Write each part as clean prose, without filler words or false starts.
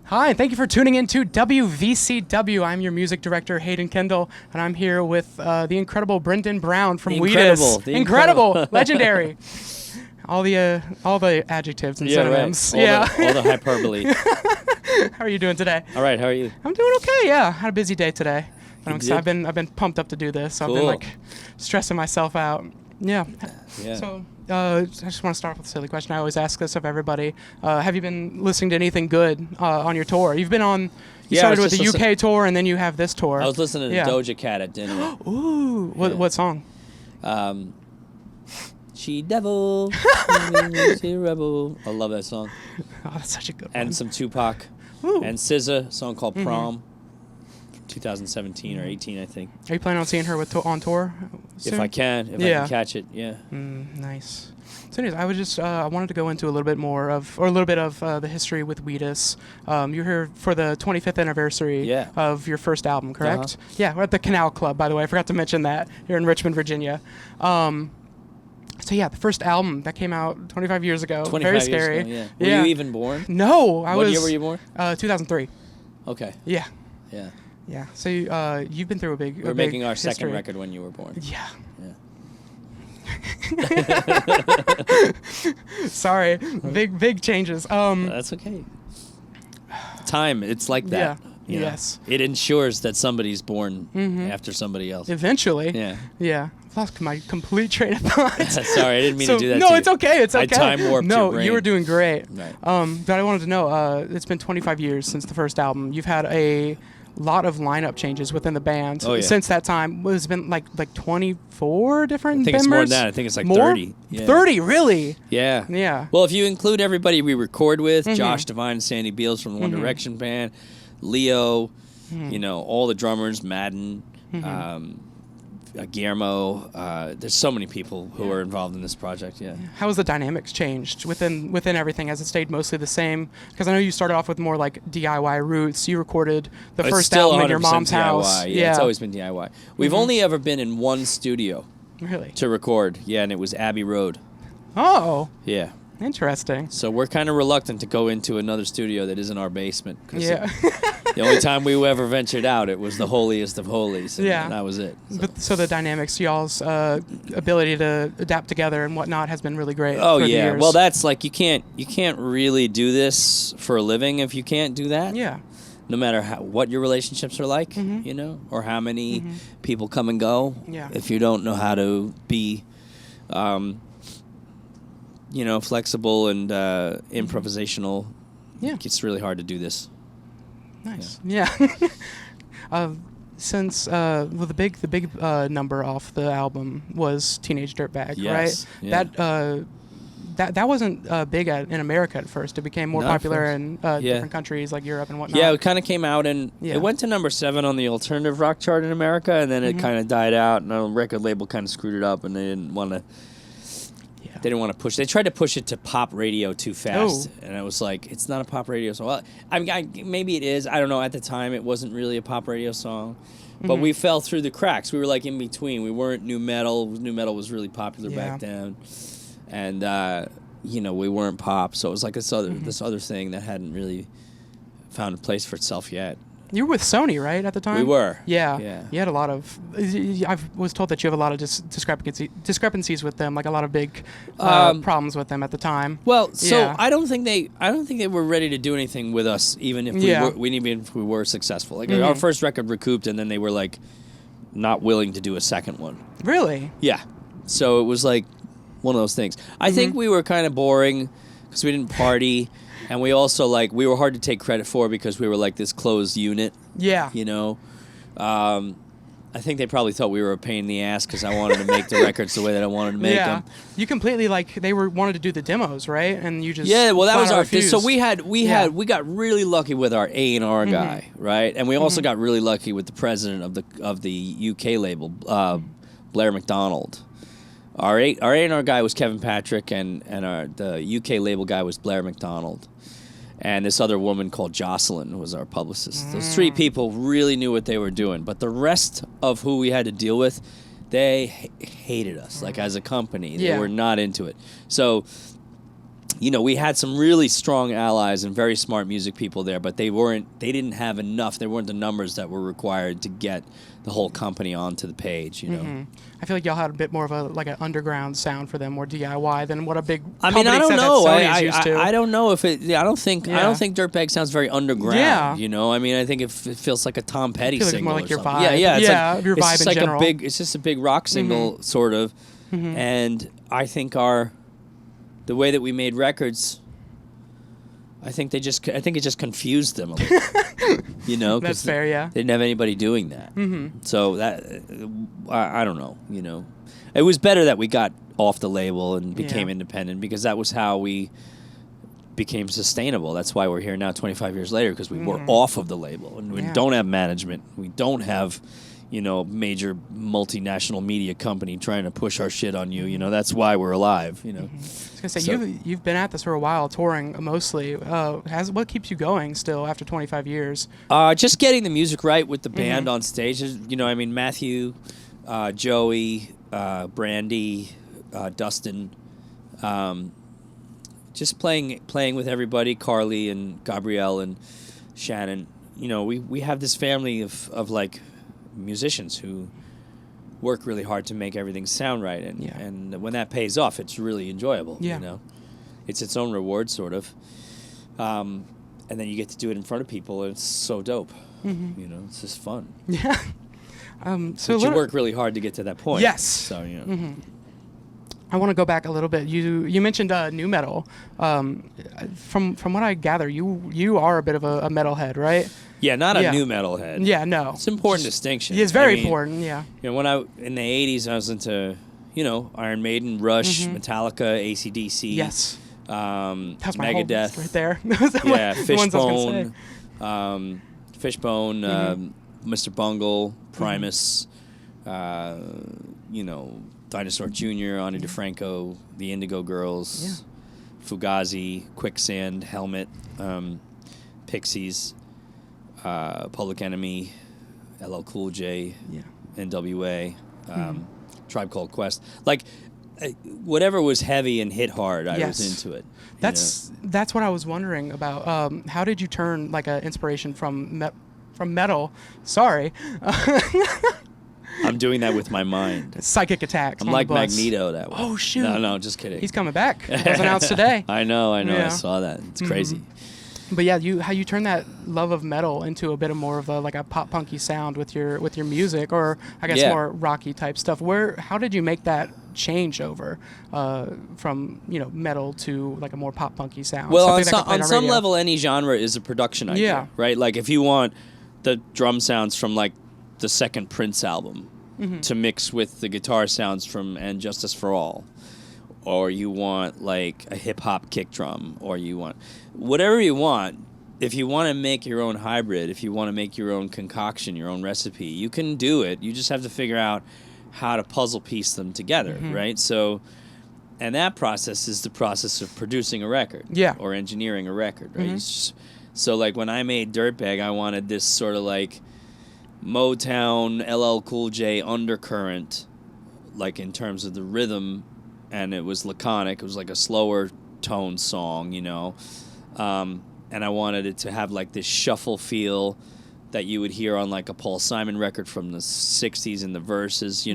Hi, thank you for tuning in to WVCW. I'm your music director, Hayden, Kendall, and I'm here with the incredible Brendan Brown from Wheatus. Incredible, legendary. All the adjectives and synonyms. Right. All the hyperbole. How are you doing today? All right, how are you? I'm doing okay. Yeah, had a busy day today. I've been pumped up to do this. So cool. I've been stressing myself out. Yeah. So I just want to start off with a silly question. I always ask this of everybody. Have you been listening to anything good on your tour? You've been on. You started with the UK tour, and then you have this tour. I was listening to Doja Cat at dinner. Ooh, what song? She devil, she rebel. I love that song. Oh, that's such a good one. And some Tupac. Ooh. And SZA, a song called Prom. 2017 or 18, I think. Are you planning on seeing her on tour soon? If I can catch it, yeah. Nice. So anyways, I was just I wanted to go into a little bit of the history with Wheatus. You're here for the 25th anniversary of your first album, correct? Yeah, we're at the Canal Club, by the way. I forgot to mention that. Here in Richmond, Virginia. So yeah, the first album that came out 25 years ago. 25 Very years scary. ago, yeah. Were you even born? No, What year were you born? 2003. Okay. Yeah. Yeah. Yeah. So you've been through a big. We're making our history. second record when you were born. Yeah. Yeah. Sorry, big changes. That's okay. Time, it's like that. Yeah. Yes. It ensures that somebody's born after somebody else. Eventually. Yeah. Yeah. I've lost my complete train of thought. Sorry, I didn't mean to do that. No, to you. it's okay. It's okay. I time warped your brain. You were doing great. Right. But I wanted to know. It's been 25 years since the first album. You've had a lot of lineup changes within the band since that time. It's been like 24 different members? I think it's more than that. I think it's like 30. Yeah. 30, really? Yeah. Yeah. Well, if you include everybody we record with, Josh Devine and Sandy Beals from the One Direction band, Leo, all the drummers, Madden, Guillermo. There's so many people who are involved in this project. Yeah. How has the dynamics changed within everything? Has it stayed mostly the same? Because I know you started off with more like DIY roots. You recorded the first album in your mom's DIY. house. Yeah, it's always been DIY. We've only ever been in one studio. Really? To record. Yeah, and it was Abbey Road. Oh. Yeah. Interesting. So we're kind of reluctant to go into another studio that isn't our basement. Yeah. The only time we ever ventured out, it was the holiest of holies. And that was it. So the dynamics, y'all's ability to adapt together and whatnot has been really great. Oh, for the yeah. years. Well, that's like you can't really do this for a living if you can't do that. Yeah. No matter what your relationships are like, or how many people come and go. Yeah. If you don't know how to be flexible and improvisational. Yeah. It's really hard to do this. Nice. Yeah. Since the big number off the album was Teenage Dirtbag, right? Yeah. That wasn't big in America at first. It became more popular in different countries like Europe and whatnot. Yeah, it kind of came out and it went to number 7 on the alternative rock chart in America, and then it kind of died out, and the record label kind of screwed it up, and they didn't want to. They didn't want to push. They tried to push it to pop radio too fast, and I was like, "It's not a pop radio song." Well, maybe it is. I don't know. At the time, it wasn't really a pop radio song, but we fell through the cracks. We were like in between. We weren't new metal. New metal was really popular back then, and we weren't pop. So it was like this other thing that hadn't really found a place for itself yet. You were with Sony, right, at the time? We were. Yeah. You had a lot of. I was told that you have a lot of discrepancies with them, like a lot of big problems with them at the time. Well, so I don't think they were ready to do anything with us, even if we were successful. Like our first record recouped, and then they were like not willing to do a second one. Really? Yeah. So it was like one of those things. I think we were kind of boring because we didn't party. And we also, we were hard to take credit for because we were, this closed unit. Yeah. I think they probably thought we were a pain in the ass because I wanted to make the records the way that I wanted to make them. You completely, they wanted to do the demos, right? And you just that was our... refused. So we got really lucky with our A&R guy, right? And we also got really lucky with the president of the UK label, Blair McDonald. Our A&R guy was Kevin Patrick, and the UK label guy was Blair McDonald. And this other woman called Jocelyn was our publicist. Those 3 people really knew what they were doing. But the rest of who we had to deal with, they hated us, as a company. They were not into it. So you know, we had some really strong allies and very smart music people there, but they didn't have enough. There weren't the numbers that were required to get the whole company onto the page, you know. I feel like y'all had a bit more of an underground sound for them, more DIY than what a big I mean, I don't know. I don't know if it. I don't think Dirtbag sounds very underground. Yeah. You know, I mean, I think it feels like a Tom Petty single. More like or your something. vibe. Yeah, your vibe it's in like general. It's just a big rock single, sort of. And I think the way that we made records, I think it just confused them a little. You know, that's fair. Yeah, they didn't have anybody doing that. So that I don't know. You know, it was better that we got off the label and became independent, because that was how we became sustainable. That's why we're here now 25 years later, because we were off of the label and we don't have management. We don't have, you know, major multinational media company trying to push our shit on you. You know, that's why we're alive, you know. I was going to say, you've been at this for a while, touring mostly. What keeps you going still after 25 years? Just getting the music right with the band on stage. You know, I mean, Matthew, Joey, Brandy, Dustin, just playing with everybody, Carly and Gabrielle and Shannon. You know, we have this family of like musicians who work really hard to make everything sound right, and when that pays off, it's really enjoyable. You know, it's its own reward, sort of. And then you get to do it in front of people, and it's so dope. You know, it's just fun. Yeah. But you work really hard to get to that point. Yes. So you know. I want to go back a little bit. You mentioned nu metal. From what I gather, you are a bit of a metalhead, right? Yeah, not a new metalhead. Yeah, no. It's an important distinction. Yeah, it's very important. Yeah. You know, when in the '80s, I was into, you know, Iron Maiden, Rush, Metallica, AC/DC. Yes. That's Megadeth. Right there. Yeah, Fishbone, Mr. Bungle, Primus, you know, Dinosaur Jr., Ani DeFranco, the Indigo Girls, Fugazi, Quicksand, Helmet, Pixies, Public Enemy, LL Cool J, NWA, Tribe Called Quest. Like, whatever was heavy and hit hard, I was into it. That's what I was wondering about. How did you turn like an inspiration from metal? Sorry. I'm doing that with my mind. Psychic attacks. I'm like Magneto that way. Oh, shoot. No, just kidding. He's coming back. It was announced today. I know. I saw that. It's crazy. But yeah, how you turn that love of metal into a bit of more of a pop punky sound with your music, or I guess more rocky type stuff. How did you make that change over from metal to like a more pop punky sound? Well, on some level, any genre is a production idea, right? Like if you want the drum sounds from like the second Prince album to mix with the guitar sounds from And Justice for All, or you want like a hip hop kick drum, or you want whatever you want. If you want to make your own hybrid, if you want to make your own concoction, your own recipe, you can do it. You just have to figure out how to puzzle piece them together, right? So, and that process is the process of producing a record, or engineering a record, right? So like when I made Dirtbag, I wanted this sort of like Motown, LL Cool J undercurrent, like in terms of the rhythm, and it was laconic. It was like a slower tone song, and I wanted it to have like this shuffle feel that you would hear on like a Paul Simon record from the 60s in the verses,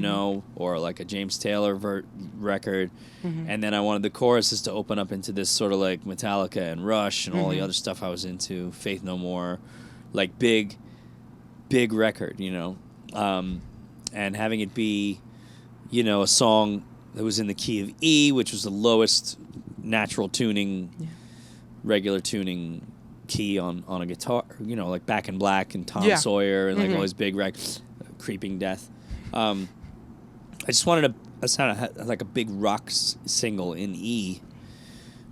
or like a James Taylor record. And then I wanted the choruses to open up into this sort of like Metallica and Rush and all the other stuff I was into, Faith No More, like big record, and having it be, a song that was in the key of E, which was the lowest natural tuning, regular tuning key on a guitar, like Back in Black and Tom Sawyer and like all these big Creeping Death. I just wanted a sound like a big rock single in E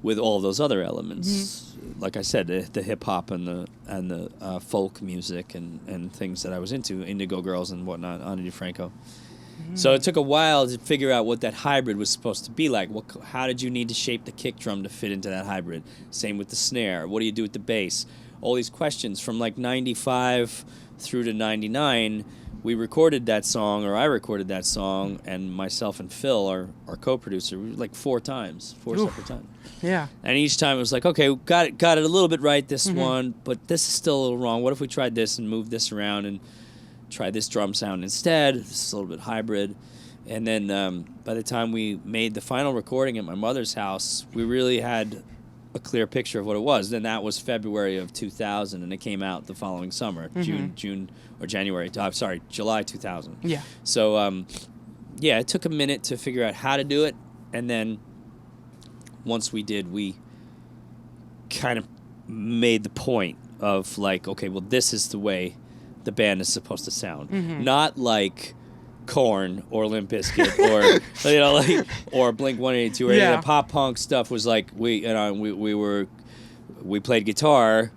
with all those other elements. Like I said, the hip hop and the folk music and things that I was into, Indigo Girls and whatnot, Ani DeFranco. So it took a while to figure out what that hybrid was supposed to be like. How did you need to shape the kick drum to fit into that hybrid? Same with the snare. What do you do with the bass? All these questions from like 95 through to 99 we recorded that song, or I recorded that song, and myself and Phil, our co-producer, like 4 separate times. Yeah. And each time it was like, okay, we got it a little bit right, this one, but this is still a little wrong. What if we tried this and moved this around and tried this drum sound instead? This is a little bit hybrid. And then by the time we made the final recording at my mother's house, we really had a clear picture of what it was. Then that was February of 2000, and it came out the following summer, July 2000. Yeah. So, it took a minute to figure out how to do it, and then once we did, we kind of made the point of like, okay, well, this is the way the band is supposed to sound. Not like Korn or Limp Bizkit or or Blink 182 or any of the pop punk stuff. Was like we played guitar,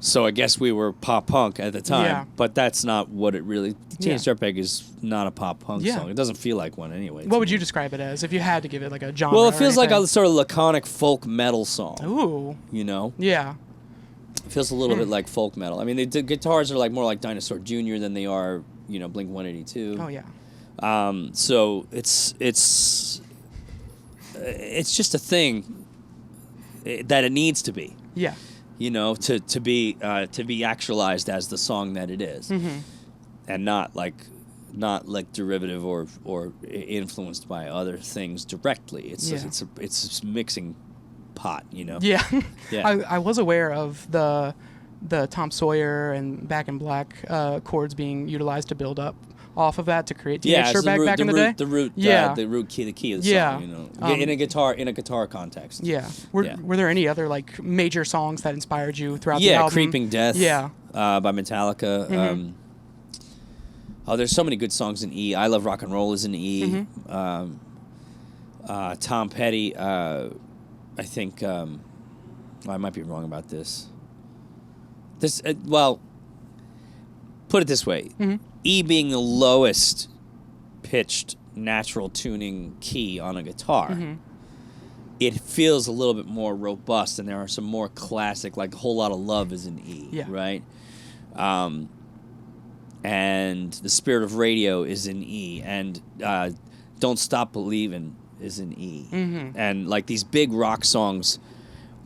so I guess we were pop punk at the time. But that's not what it really. Teenage Dirtbag is not a pop punk song. It doesn't feel like one anyway. What would you describe it as if you had to give it like a genre? Well, it feels like a sort of laconic folk metal song. Ooh. You know? Yeah. It feels a little bit like folk metal. I mean, the guitars are like more like Dinosaur Jr. than they are, Blink 182. Oh yeah. So it's just a thing that it needs to be. Yeah. To be actualized as the song that it is, and not like derivative or influenced by other things directly. It's a mixing pot, Yeah. Yeah. I was aware of the Tom Sawyer and Back in Black chords being utilized to build up off of that to create Teenage Dirtbag back in the day. The root key of the song, in a guitar context. Yeah. Were there any other like major songs that inspired you throughout the album? Yeah, Creeping Death. By Metallica. There's so many good songs in E. I Love Rock and Roll is in E. Tom Petty. I think. I might be wrong about this. Put it this way. E being the lowest pitched natural tuning key on a guitar, it feels a little bit more robust, and there are some more classic, like A Whole Lot of Love is in E, right? And The Spirit of Radio is in E, and Don't Stop Believin' is in E. And like these big rock songs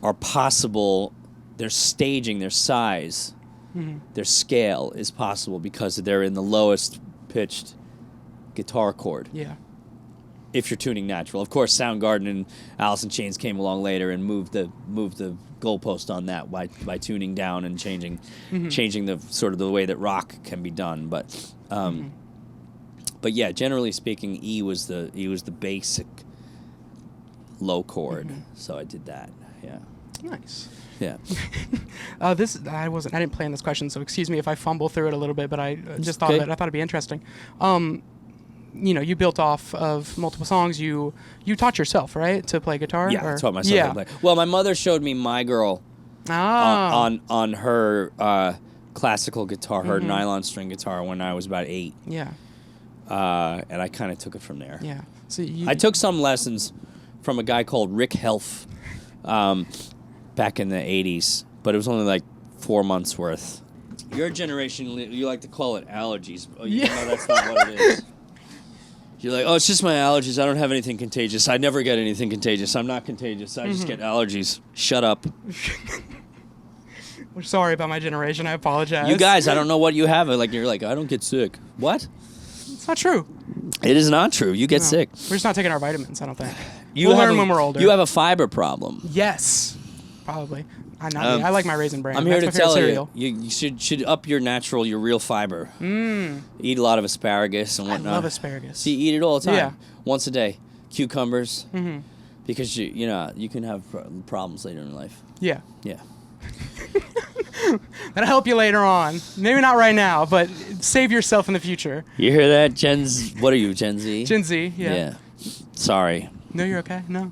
are possible, their staging, their size, their scale is possible because they're in the lowest pitched guitar chord. Yeah. If you're tuning natural. Of course, Soundgarden and Alice in Chains came along later and moved the goalpost on that by tuning down and changing the sort of the way that rock can be done. But yeah, generally speaking, E was the basic low chord. So I did that. Yeah. Nice. Yeah. I didn't plan this question, so excuse me if I fumble through it a little bit, but I just thought of it. I thought it'd be interesting. You built off of multiple songs. You taught yourself, right, to play guitar? Yeah, I taught myself to play. Well, my mother showed me My Girl on her classical guitar, her nylon string guitar, when I was about 8. Yeah. And I kind of took it from there. Yeah. So I took some lessons from a guy called Rick Helf back in the 80s, but it was only like 4 months worth. Your generation, you like to call it allergies. Oh, you know that's not what it is. You're like, oh, it's just my allergies. I don't have anything contagious. I never get anything contagious. I'm not contagious. I just get allergies. Shut up. We're sorry about my generation. I apologize. You guys, I don't know what you have. You're like, I don't get sick. What? It's not true. It is not true. You get sick. We're just not taking our vitamins, I don't think. We'll learn when we're older. You have a fiber problem. Yes. Probably. I like my Raisin Bran. I'm here to tell you, you should up your real fiber. Eat a lot of asparagus and whatnot. I love asparagus. See, eat it all the time. Yeah. Once a day. Cucumbers. Because you can have problems later in life. Yeah. Yeah. That'll help you later on. Maybe not right now, but save yourself in the future. You hear that, What are you, Gen Z? Gen Z, yeah. Yeah. Sorry. No, you're okay? No?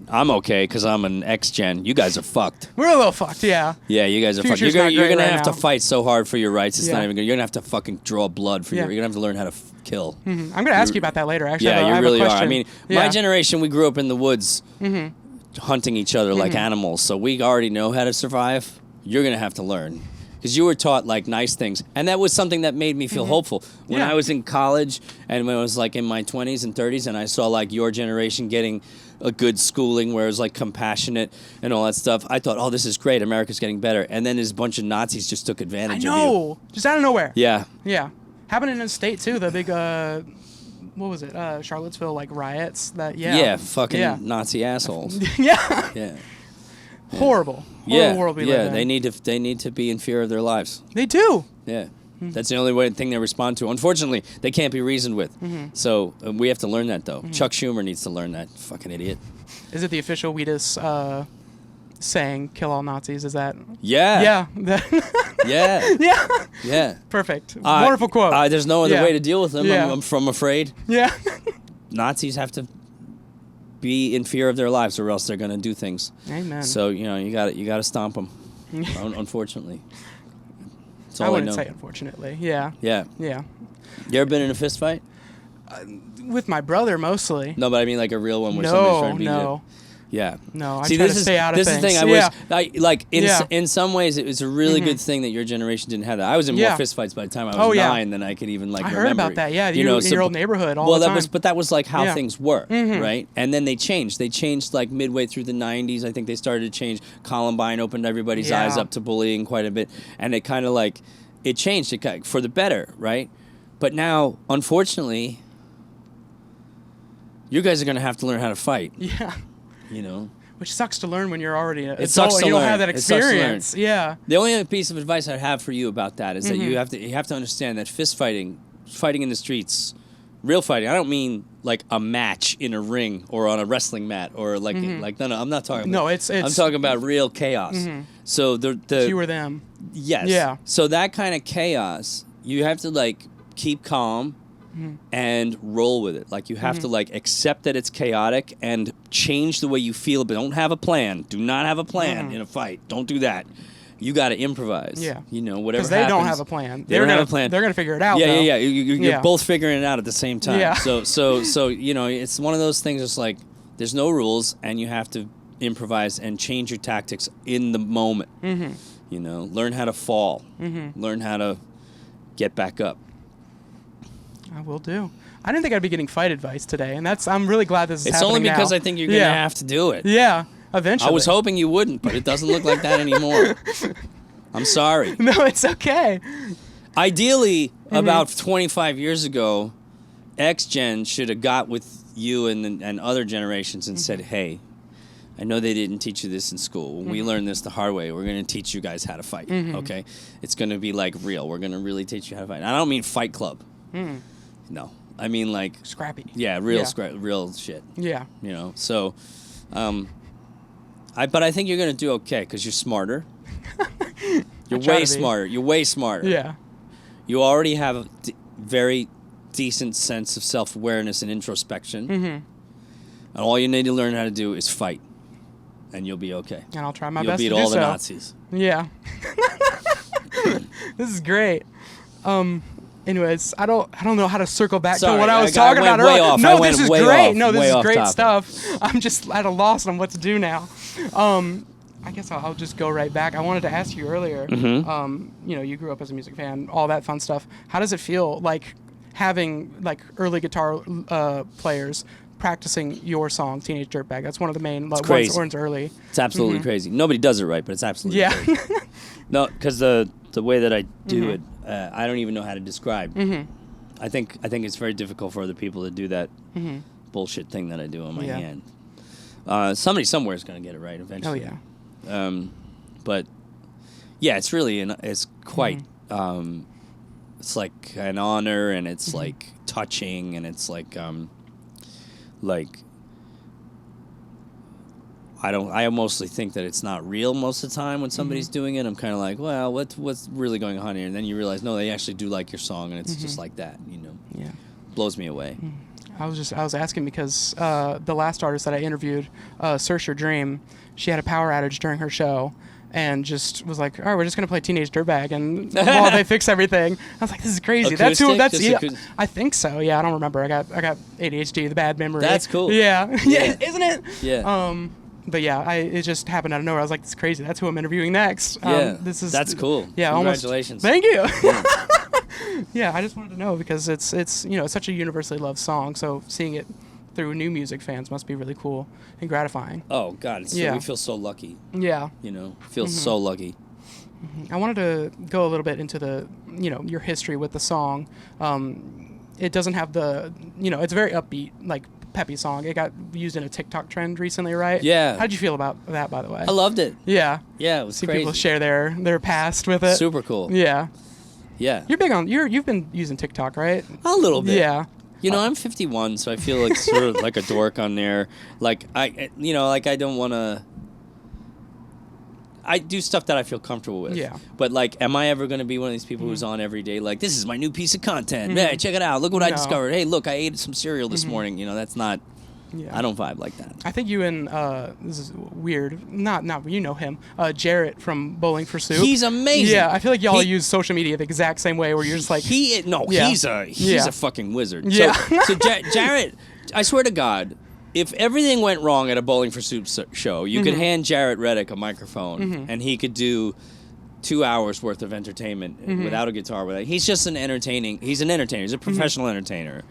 I'm okay because I'm an X-Gen. You guys are fucked. We're a little fucked, yeah. Yeah, you guys are fucked. You're going to have to fight so hard for your rights. It's not even good. You're going to have to fucking draw blood for You're going to have to learn how to kill. I'm going to ask you about that later, actually. Yeah, you really are. I mean, my generation, we grew up in the woods hunting each other like animals, so we already know how to survive. You're going to have to learn because you were taught like nice things, and that was something that made me feel hopeful. When I was in college and when I was like in my 20s and 30s, and I saw like your generation getting a good schooling where it was like compassionate and all that stuff, I thought, oh, this is great. America's getting better. And then this bunch of Nazis just took advantage of you. Just out of nowhere. Yeah. Yeah. Happened in the state too. The big what was it? Charlottesville like riots. Yeah, fucking Nazi assholes. Yeah. Horrible world we live in. They need to be in fear of their lives. They do. Yeah. That's the only thing they respond to. Unfortunately, they can't be reasoned with. So we have to learn that, though. Chuck Schumer needs to learn that. Fucking idiot. Is it the official Wheatus saying, kill all Nazis? Is that? Yeah. Yeah. Perfect. Wonderful quote. There's no other way to deal with them, I'm afraid. Yeah. Nazis have to be in fear of their lives, or else they're going to do things. Amen. So, you got to stomp them, unfortunately. I wouldn't say unfortunately. Yeah. Yeah. Yeah. You ever been in a fist fight? With my brother mostly. No, but I mean like a real one where somebody's trying to beat you. Yeah. No, I try to stay out of things. This is the thing I wish, in some ways, it was a really good thing that your generation didn't have that. I was in more fist fights by the time I was 9 than I could even remember. I heard about that. Yeah, in your old neighborhood all the time. That was like how things were, right? And then they changed. They changed like midway through the 90s. I think they started to change. Columbine opened everybody's eyes up to bullying quite a bit, and it kind of like it changed it for the better, right? But now, unfortunately, you guys are going to have to learn how to fight. Yeah. Which sucks to learn when you're already it sucks to you learn. Don't have that experience. Yeah. The only other piece of advice I have for you about that is that you have to understand that fist fighting in the streets, real fighting. I don't mean like a match in a ring or on a wrestling mat or like no, I'm not talking about. No, it's I'm talking about real chaos. So the you or them. Yes. Yeah. So that kind of chaos, you have to like keep calm. And roll with it. Like you have to like accept that it's chaotic and change the way you feel, but don't have a plan. Do not have a plan in a fight. Don't do that. You got to improvise. Yeah. Whatever because they don't have a plan. They don't have a plan. They're gonna figure it out. Yeah. You're both figuring it out at the same time. Yeah. So it's one of those things. It's like there's no rules, and you have to improvise and change your tactics in the moment. Learn how to fall. Learn how to get back up. I will do. I didn't think I'd be getting fight advice today, and I'm really glad this is happening. It's only because now. I think you're going to have to do it. Yeah, eventually. I was hoping you wouldn't, but it doesn't look like that anymore. I'm sorry. No, it's okay. Ideally, about 25 years ago, X-Gen should have got with you and other generations and said, hey, I know they didn't teach you this in school. When we learned this the hard way, we're going to teach you guys how to fight, okay? It's going to be like real. We're going to really teach you how to fight. And I don't mean Fight Club. No, I mean like scrappy. Yeah, real shit. Yeah. So, but I think you're gonna do okay because you're smarter. You're way smarter. You're way smarter. Yeah. You already have a very decent sense of self-awareness and introspection. And all you need to learn how to do is fight, and you'll be okay. And I'll try my best to do so. You'll beat all the Nazis. Yeah. This is great. Anyways, I don't know how to circle back to what I was talking about earlier. No, this is great. No, this is great stuff. I'm just at a loss on what to do now. I guess I'll just go right back. I wanted to ask you earlier. You grew up as a music fan, all that fun stuff. How does it feel like having like early guitar players practicing your song, Teenage Dirtbag? That's one of the main ones early. It's absolutely crazy. Nobody does it right, but it's absolutely crazy. No, because the way that I do it, I don't even know how to describe. I think it's very difficult for other people to do that bullshit thing that I do on my hand. Somebody somewhere is going to get it right eventually. Oh yeah. But yeah, it's really it's quite it's like an honor, and it's like touching, and it's like I mostly think that it's not real most of the time when somebody's doing it. I'm kind of like, well, what's really going on here? And then you realize, no, they actually do like your song, and it's just like that, Yeah. Blows me away. I was asking because the last artist that I interviewed, Search Your Dream, she had a power outage during her show, and just was like, all right, we're just gonna play Teenage Dirtbag, and while they fix everything, I was like, this is crazy. Acoustic? I think so. Yeah, I don't remember. I got ADHD, the bad memory. That's cool. Yeah, yeah, isn't it? Yeah. But yeah, it just happened out of nowhere. I was like, "This is crazy. That's who I'm interviewing next." Yeah, that's cool. Yeah, congratulations. Thank you. Yeah. Yeah, I just wanted to know because it's such a universally loved song. So seeing it through new music fans must be really cool and gratifying. Oh God, we feel so lucky. Yeah, feel so lucky. I wanted to go a little bit into the your history with the song. It doesn't have the it's a very upbeat, like, peppy song. It got used in a TikTok trend recently, right? Yeah. How did you feel about that, by the way? I loved it. Yeah. Yeah, it was crazy. People share their past with it. Super cool. Yeah. Yeah. You're big on you've been using TikTok, right? A little bit. Yeah. I'm 51, so I feel like sort of like a dork on there. Like I don't want to. I do stuff that I feel comfortable with. Yeah. But, like, am I ever going to be one of these people who's on every day? Like, this is my new piece of content. Man, check it out. Look what I discovered. Hey, look, I ate some cereal this morning. That's not. Yeah. I don't vibe like that. I think you and this is weird. Not you know him. Jarrett from Bowling for Soup. He's amazing. Yeah, I feel like y'all use social media the exact same way, where you're just like he's a fucking wizard. Yeah. So Jarrett, I swear to God, if everything went wrong at a Bowling for Soup show, you could hand Jarrett Reddick a microphone and he could do 2 hours worth of entertainment without a guitar. He's just an entertainer. He's a professional entertainer,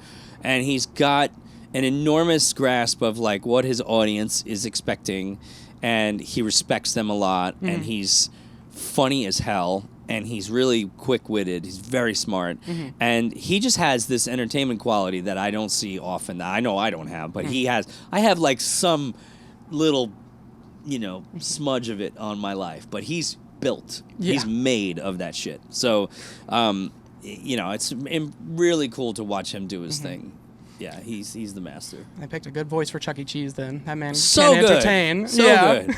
and he's got an enormous grasp of, like, what his audience is expecting, and he respects them a lot, and he's funny as hell, and he's really quick-witted. He's very smart, and he just has this entertainment quality that I don't see often. That I know I don't have, but he has. I have, like, some little, smudge of it on my life, but he's built. Yeah. He's made of that shit. So, it's really cool to watch him do his thing. Yeah, he's the master. I picked a good voice for Chuck E. Cheese then. That man so can entertain. So good.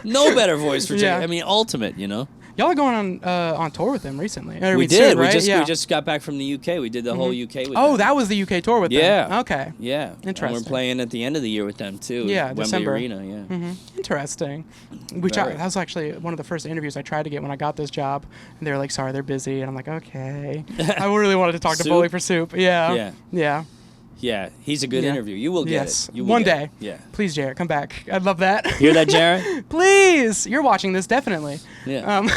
No better voice for Chuck. I mean, ultimate, Y'all are going on tour with him recently. We did. Soon, right? We just got back from the UK. We did the whole UK with them. Oh, that was the UK tour with them. Yeah. Okay. Yeah. Interesting. And we're playing at the end of the year with them too. Yeah, Wembley December. Arena. Yeah. Interesting. That was actually one of the first interviews I tried to get when I got this job, and they were like, "Sorry, they're busy," and I'm like, "Okay." I really wanted to talk to Bowling for Soup. Yeah. Yeah. Yeah. Yeah, he's a good interview. You will get it. You will One day. Yeah. Please, Jarrett, come back. I'd love that. Hear that, Jarrett? Please. You're watching this, definitely. Yeah.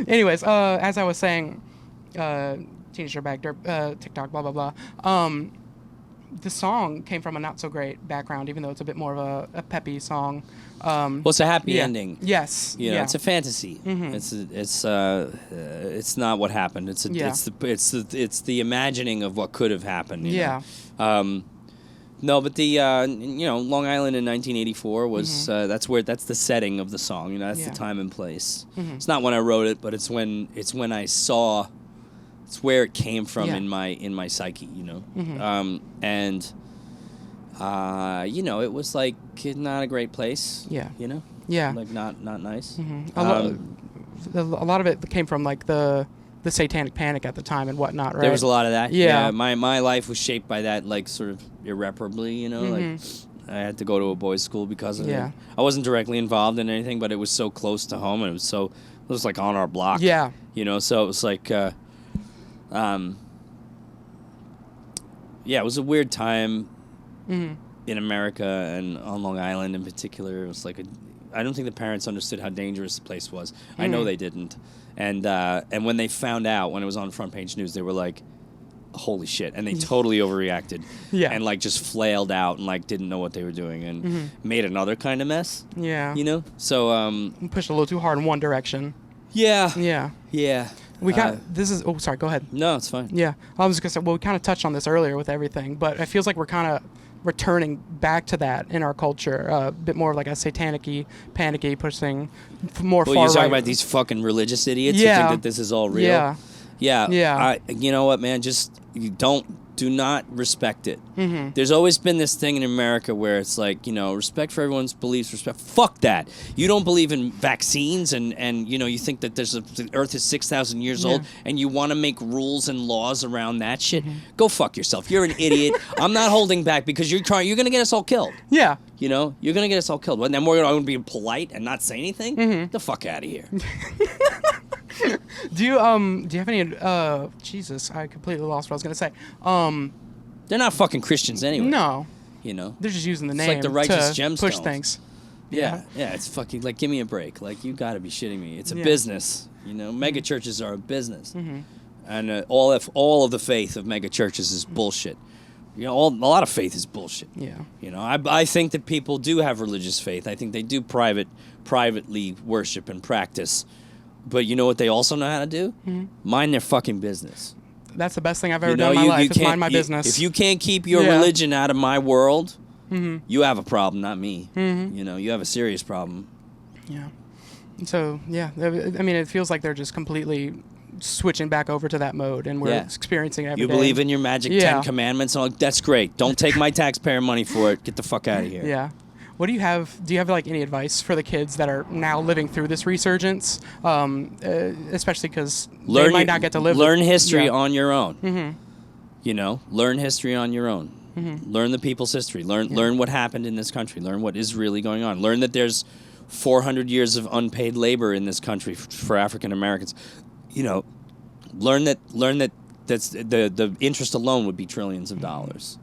Anyways, as I was saying, Teenage Dirtbag, TikTok, blah, blah, blah. The song came from a not-so-great background, even though it's a bit more of a peppy song. Well, it's a happy ending. Yes. It's a fantasy. It's not what happened. It's the imagining of what could have happened. Yeah. No, but the Long Island in 1984 was that's the setting of the song. That's the time and place. It's not when I wrote it, but it's when I saw. It's where it came from in my psyche. And. It was like not a great place. Yeah. Yeah. Like not nice. A lot of it came from like the satanic panic at the time and whatnot, right? There was a lot of that. Yeah. My life was shaped by that, like, sort of irreparably. Like I had to go to a boys' school because of it. I wasn't directly involved in anything, but it was so close to home, and it was like on our block. Yeah. So it was like. It was a weird time in America and on Long Island in particular. It was like I don't think the parents understood how dangerous the place was. I know they didn't. And when they found out, when it was on front page news, they were like, holy shit. And they totally overreacted. Yeah. And like just flailed out and like didn't know what they were doing and made another kind of mess. Yeah. So pushed a little too hard in one direction. Yeah. Yeah. Yeah. We got sorry, go ahead. No, it's fine. Yeah. I was just going to say, we kind of touched on this earlier with everything, but it feels like we're kind of returning back to that in our culture, a bit more of like a satanic-y, panicky, pushing more far right. Well, you're talking about these fucking religious idiots who think that this is all real? Yeah. Yeah. Yeah. You know what, man? Just do not respect it. There's always been this thing in America where it's like, respect for everyone's beliefs, fuck that. You don't believe in vaccines and you think that the earth is 6,000 years old and you want to make rules and laws around that shit. Go fuck yourself. You're an idiot. I'm not holding back because you're going to get us all killed. Yeah. You're going to get us all killed. And then we're going to be polite and not say anything? Get the fuck out of here. Do you have any Jesus, I completely lost what I was going to say. They're not fucking Christians anyway. No. They're just using the name like the righteous to gemstones. push things. Yeah, it's fucking like, give me a break. Like, you got to be shitting me. It's a business. You know, mega churches are a business, and all of the faith of mega churches is bullshit. You know, a lot of faith is bullshit. Yeah. You know, I think that people do have religious faith. I think they do privately worship and practice. But you know what they also know how to do? Mind their fucking business. That's the best thing I've ever done in my life, is mind my business. If you can't keep your religion out of my world, you have a problem, not me. You know, you have a serious problem. Yeah. So, yeah, I mean, it feels like they're just completely switching back over to that mode, and we're experiencing it every day. You believe in your magic 10 commandments? Oh, that's great. Don't take my taxpayer money for it. Get the fuck out of here. Yeah. What do you have? Do you have like any advice for the kids that are now living through this resurgence, especially because they might not get to live? Learn history on your own. You know, learn history on your own. Learn the people's history. Learn what happened in this country. Learn what is really going on. Learn that there's 400 years of unpaid labor in this country for African Americans. You know, learn that that's the interest alone would be trillions of dollars.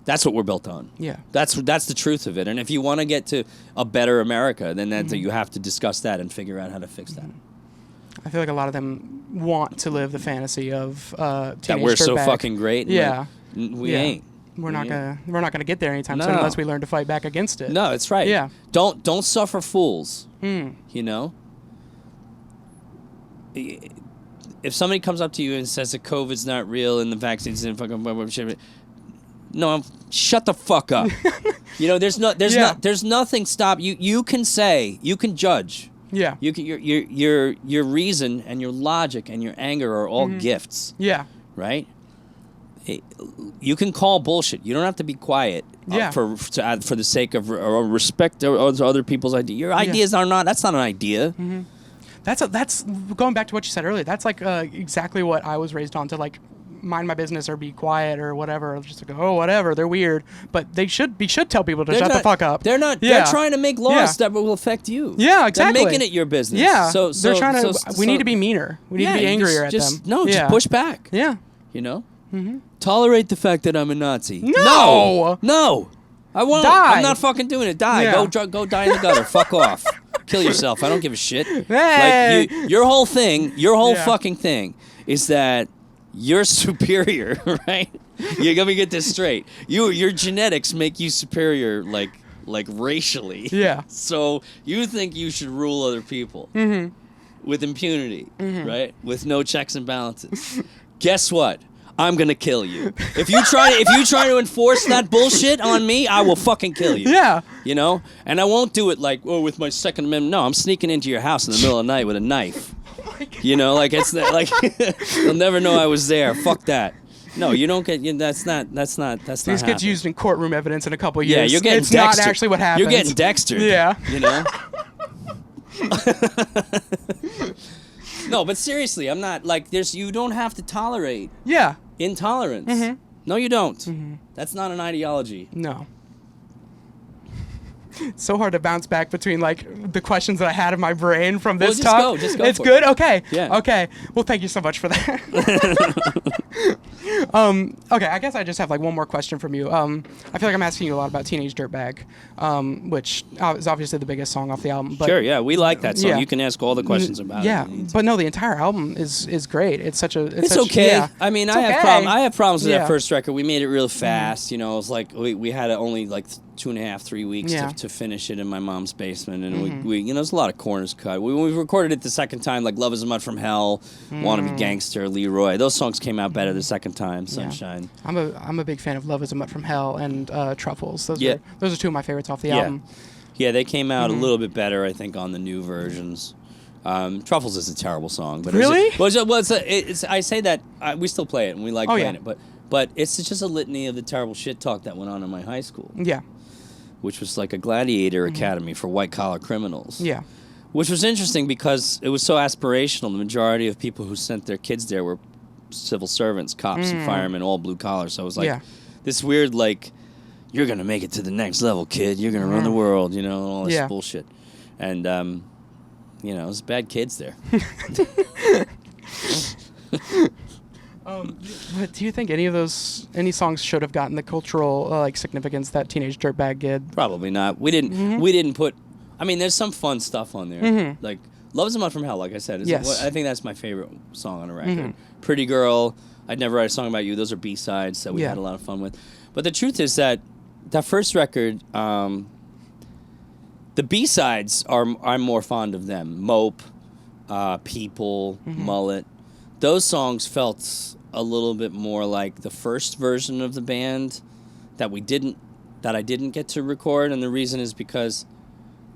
That's what we're built on. Yeah. That's the truth of it. And if you want to get to a better America, then you have to discuss that and figure out how to fix that. I feel like a lot of them want to live the fantasy of Teenage that we're Dirtbag. So fucking great. Yeah. We ain't. We're not gonna get there anytime soon unless we learn to fight back against it. No, that's right. Yeah. Don't suffer fools. You know. If somebody comes up to you and says that COVID's not real and the vaccines and fucking shit, no, shut the fuck up. You know, there's nothing stop you. You can say, you can judge. Yeah. You can your reason and your logic and your anger are all gifts. Yeah. Right. You can call bullshit. You don't have to be quiet. For the sake of respect to other people's ideas. Your ideas are not. That's not an idea. That's going back to what you said earlier. That's like exactly what I was raised on, to like mind my business or be quiet or whatever. Just like, oh, whatever, they're weird, but we should tell people to shut the fuck up. They're not. They're trying to make laws that will affect you. Yeah, exactly. They're making it your business. Yeah. So they're trying to. We need to be meaner. We need to be angrier at them. No, just push back. Yeah. You know. Tolerate the fact that I'm a Nazi. No. I won't. Die. I'm not fucking doing it. Die. Yeah. Go die in the gutter. Fuck off. Kill yourself. I don't give a shit. Hey. Like your whole fucking thing is that you're superior, right? You let me get this straight. Your genetics make you superior, like racially. Yeah. So you think you should rule other people with impunity, right? With no checks and balances. Guess what? I'm gonna kill you. If you try to enforce that bullshit on me, I will fucking kill you. Yeah. You know? And I won't do it like, with my Second Amendment. No, I'm sneaking into your house in the middle of the night with a knife. You know, like it's like you'll never know I was there. Fuck that. No, you don't get. That's not. This gets used in courtroom evidence in a couple of years. Yeah, you're getting it's Dexter. Not actually what happens. You're getting Dextered. Yeah. You know. No, but seriously, I'm not like you don't have to tolerate intolerance. No, you don't. That's not an ideology. No. It's so hard to bounce back between like the questions that I had in my brain from this talk. Just go. It's good? Okay. Yeah. Okay. Well, thank you so much for that. Okay, I guess I just have like one more question from you. I feel like I'm asking you a lot about Teenage Dirtbag, which is obviously the biggest song off the album. But sure, yeah, we like that song. You can ask all the questions about it. Yeah, but no, the entire album is great. It's okay. Yeah. I mean, I have problems with that first record. We made it real fast. You know, it was like we had only like 2.5-3 weeks to finish it in my mom's basement, and we you know, there's a lot of corners cut. We recorded it the second time, like Love Is a Mud from Hell, Wanna Be Gangster, Leroy. Those songs came out better the second time. Sunshine. I'm a big fan of Love Is a Mutt from Hell and Truffles. Those are two of my favorites off the album. Yeah, they came out a little bit better, I think, on the new versions. Truffles is a terrible song, but really, I say that we still play it and we like playing it, but it's just a litany of the terrible shit talk that went on in my high school. Yeah, which was like a gladiator academy for white collar criminals. Yeah. Which was interesting because it was so aspirational. The majority of people who sent their kids there were civil servants, cops and firemen, all blue collar. So it was like this weird, like, you're going to make it to the next level, kid. You're going to run the world, you know, and all this bullshit. And, you know, it was bad kids there. But do you think any songs should have gotten the cultural significance that Teenage Dirtbag did? Probably not. We didn't put. I mean, there's some fun stuff on there. Like "Love's a Month from Hell." Like I said, I think that's my favorite song on a record. "Pretty Girl," "I'd Never Write a Song About You." Those are B-sides that we had a lot of fun with. But the truth is that first record, the B-sides I'm more fond of them. "Mope," "People," "Mullet." Those songs felt a little bit more like the first version of the band that I didn't get to record, and the reason is because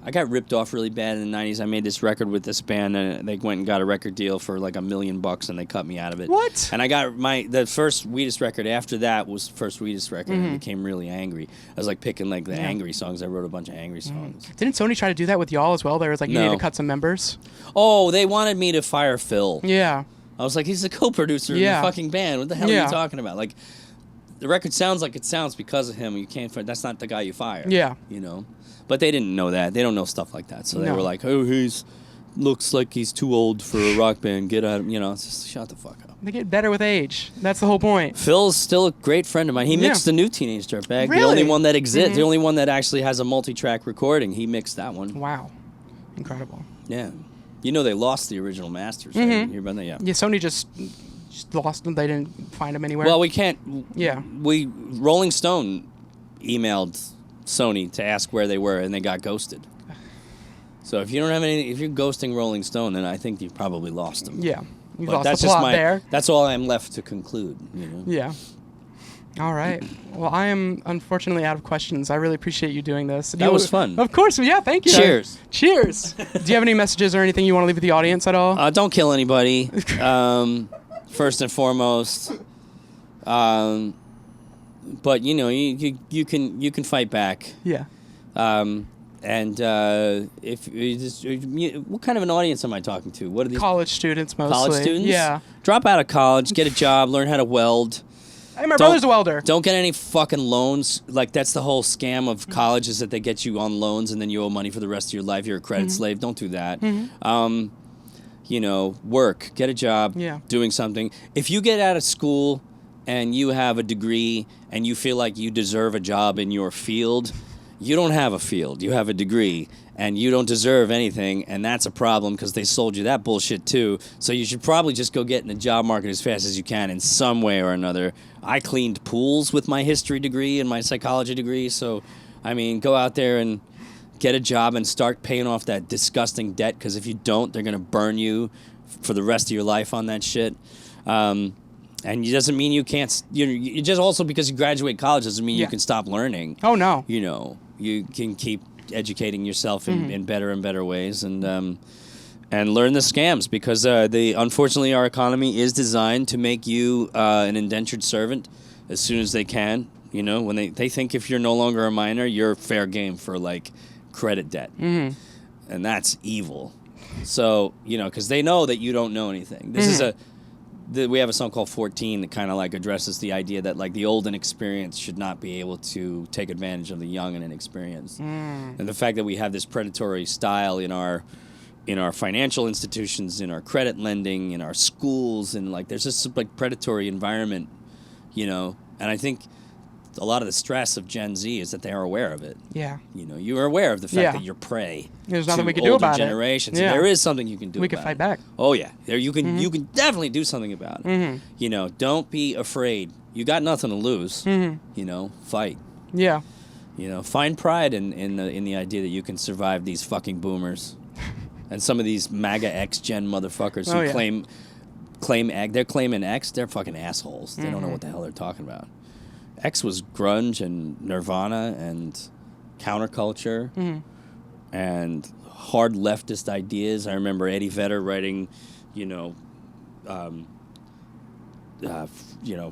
I got ripped off really bad in the 90s. I made this record with this band, and they went and got a record deal for like $1 million, and they cut me out of it. What? And I got the first Wheatus record after that was the first Wheatus record, and I became really angry. I was like picking like the angry songs. I wrote a bunch of angry songs. Didn't Sony try to do that with y'all as well? There was like, you need to cut some members? Oh, they wanted me to fire Phil. Yeah. I was like, he's a co-producer in the fucking band. What the hell are you talking about? Like, the record sounds like it sounds because of him. You can't. That's not the guy you fire. Yeah. You know, but they didn't know that. They don't know stuff like that. So they were like, oh, looks like he's too old for a rock band. Get out. You know, it's just shut the fuck up. They get better with age. That's the whole point. Phil's still a great friend of mine. He mixed the new Teenage Dirtbag. Really? The only one that exists. The only one that actually has a multi-track recording. He mixed that one. Wow. Incredible. Yeah. You know they lost the original masters. Right? You hear about that? Yeah. Yeah, Sony just lost them. They didn't find them anywhere. Well, we can't. Yeah. Rolling Stone emailed Sony to ask where they were, and they got ghosted. So if you don't have any, if you're ghosting Rolling Stone, then I think you've probably lost them. Yeah. You've lost the plot there. That's all I'm left to conclude. You know? Yeah. All right. Well, I am unfortunately out of questions. I really appreciate you doing this. That was fun. Of course. Yeah, thank you. Cheers. Cheers. Do you have any messages or anything you want to leave with the audience at all? Don't kill anybody, first and foremost. But, you know, you can fight back. Yeah. And what kind of an audience am I talking to? What are these? College students mostly. College students? Yeah. Drop out of college, get a job, learn how to weld. Hey, my brother's a welder. Don't get any fucking loans. Like, that's the whole scam of college, is that they get you on loans and then you owe money for the rest of your life. You're a credit slave. Don't do that. You know, work. Get a job. Yeah. Doing something. If you get out of school and you have a degree and you feel like you deserve a job in your field, you don't have a field. You have a degree. And you don't deserve anything, and that's a problem because they sold you that bullshit too. So you should probably just go get in the job market as fast as you can in some way or another. I cleaned pools with my history degree and my psychology degree, so, I mean, go out there and get a job and start paying off that disgusting debt, because if you don't, they're going to burn you for the rest of your life on that shit. And it doesn't mean you can't, you just also because you graduate college doesn't mean you can stop learning. Oh, no. You know, you can keep educating yourself in better and better ways, and learn the scams, because unfortunately our economy is designed to make you an indentured servant as soon as they can. You know, when they think if you're no longer a minor, you're fair game for like credit debt, and that's evil. So, you know, because they know that you don't know anything. This is we have a song called 14 that kind of like addresses the idea that like the old and experienced should not be able to take advantage of the young and inexperienced. And the fact that we have this predatory style in our financial institutions, in our credit lending, in our schools, and like there's this like predatory environment, you know. And I think a lot of the stress of Gen Z is that they are aware of it. Yeah. You know, you are aware of the fact that you're prey. There's nothing we can do about generations. it. Yeah. There is something you can do. We can fight back. Oh yeah, you can definitely do something about it. You know, don't be afraid. You got nothing to lose. You know, fight. Yeah. You know, find pride in the idea that you can survive these fucking boomers, and some of these MAGA X-Gen motherfuckers who they're claiming X. They're fucking assholes. They don't know what the hell they're talking about. X was grunge and Nirvana and counterculture and hard leftist ideas. I remember Eddie Vedder writing,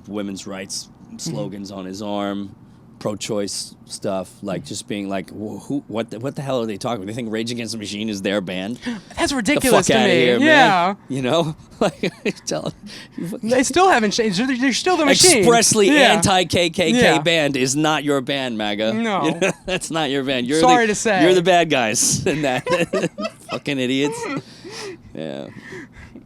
women's rights slogans on his arm, pro-choice stuff, like just being like, what the hell are they talking about? They think Rage Against the Machine is their band? That's ridiculous to me. Here, man. You know, like they still haven't changed. They're still the Machine. Expressly anti-KKK band is not your band, MAGA. No, you know, that's not your band. Sorry to say, you're the bad guys in that. Fucking idiots. Yeah.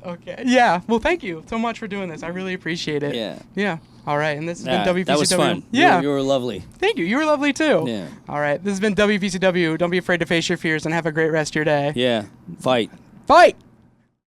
Okay. Yeah. Well, thank you so much for doing this. I really appreciate it. Yeah. Yeah. All right. And this has been WVCW. That was fun. Yeah. You were lovely. Thank you. You were lovely too. Yeah. All right. This has been WVCW. Don't be afraid to face your fears and have a great rest of your day. Yeah. Fight. Fight.